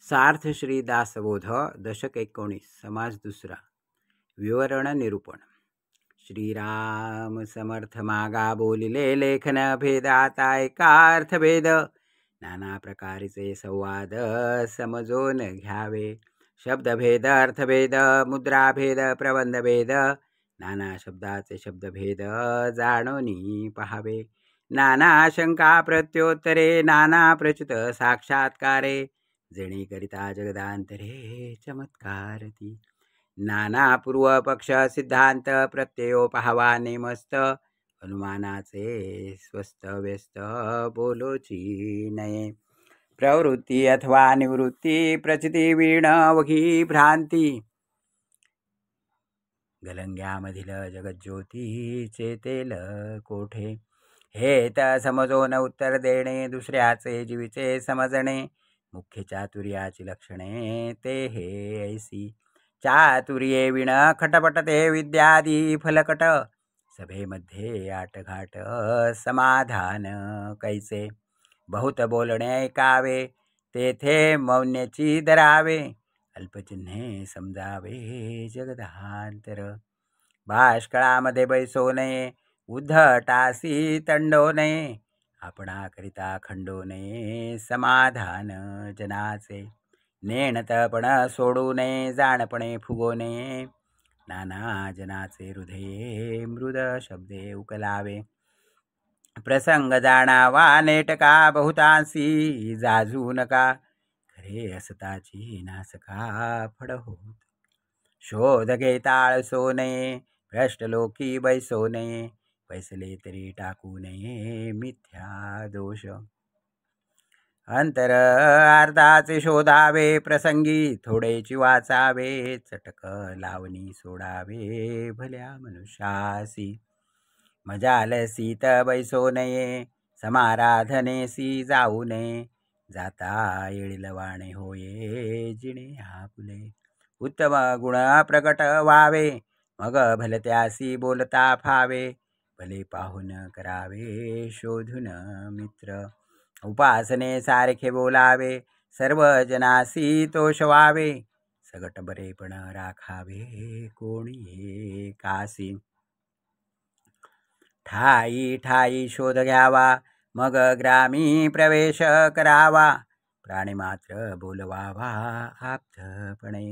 सार्थ श्री दासबोध दशक 19 समास दुसरा विवरण निरूपण. श्रीराम समर्थ मागा बोलिले लेखन भेदाता एकार्थ भेद नाना प्रकारचे संवाद समजून घ्यावे. शब्दभेद अर्थभेद मुद्राभेद प्रबंधभेद नाना शब्दाचे शब्दभेद जाणून पहावे. नाना शंका प्रत्योत्तरे नाना प्रचित साक्षात्कारे जणी करिता जगदांतरे चमत्कारती. नाना पूर्व पक्ष सिद्धांत प्रत्ययो पहावा नेमस्त अनुमानाचे स्वस्त व्यस्त बोलोची नये. प्रवृत्ती अथवा निवृत्ती प्रचिती वीण वघी भ्रांती गलंग्यामधील जगज्योती चेतेल कोठे. हेत समजून उत्तर देणे दुसऱ्याचे जीवीचे समजणे मुख्य चातुर्याची लक्षणे ते हे ऐसी. चातुर्ये विण खटपटते विद्यादी फलकट सभेमध्ये आटघाट समाधान कैसे. बहुत बोलणे ऐकावे तेथे मौन्याची धरावे अल्पचिन्हे समजावे जगदांतर. भाष्कळामध्ये बैसो नये उद्धटासी तंडो नये आपणाकरिता खंडो नये समाधान जनाचे. नेणतपण सोडू नये जाणपणे फुगो नये नाना जनाचे हृदये मृद शब्दे उकलावे. प्रसंग जाणावा नेटका बहुतांशी जाजू नका खरे असताची नासका फड होत. शोध घेता आळसो नये भ्रष्टलोकी बैसो नये पैसले तरी टाकू नये मिथ्या दोष. अंतर अर्धाचे शोधावे प्रसंगी थोडेची वाचावे चटक लावणी सोडावे भल्या मनुष्यासी. मजालसीत बैसो नये समाराधनेसी जाऊ नये जाता येळील वाणे होये जिणे आपुले. उत्तम गुण प्रकट व्हावे मग भलत्यासी बोलता फावे भले पाहून करावे शोधून मित्र. उपासने सारखे बोलावे सर्व जनासी तोष व्हावे सगट बरेपण राखावे कोणी कासी. ठाई ठाई शोध घ्यावा मग ग्रामी प्रवेश करावा प्राणी मात्र बोलवावा आप्तपणे.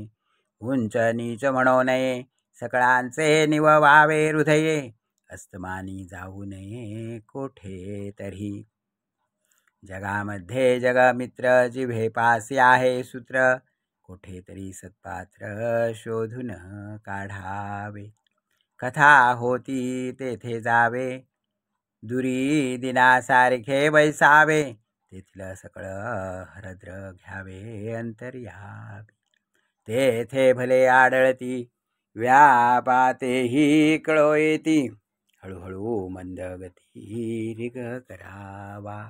उंच नीच म्हणू नये सकळांचे निववावे हृदये अस्तमानी जाऊ नये कोठे तरी. जगामध्ये जगमित्र जिव्हे पासी आहे सूत्र कोठेतरी सत्पात्र शोधून काढावे. कथा होती तेथे जावे दुरी दिनासारखे बैसावे तेथील सकळ हरद्र घ्यावे अंतर्यामी. तेथे भले आढळती व्यापातेही कळो येती हळूहळू मंद गती रिग करावा.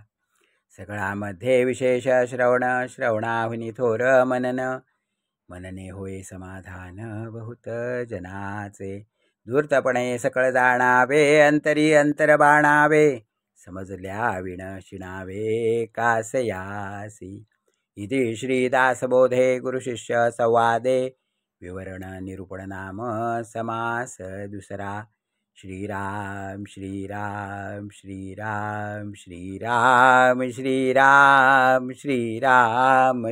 सगळामध्ये विशेष श्रवण श्रवणाहुनी थोर मनन मनने होय समाधान बहुत जनाचे. धूर्तपणे सकळ जाणावे अंतरी अंतर बाणावे समजल्या विण शिणावे कासयासी. इति श्री दासबोधे गुरुशिष्य संवादे विवरण निरूपण नाम समास दुसरा. श्रीराम श्रीराम श्रीराम श्रीराम श्रीराम श्रीराम.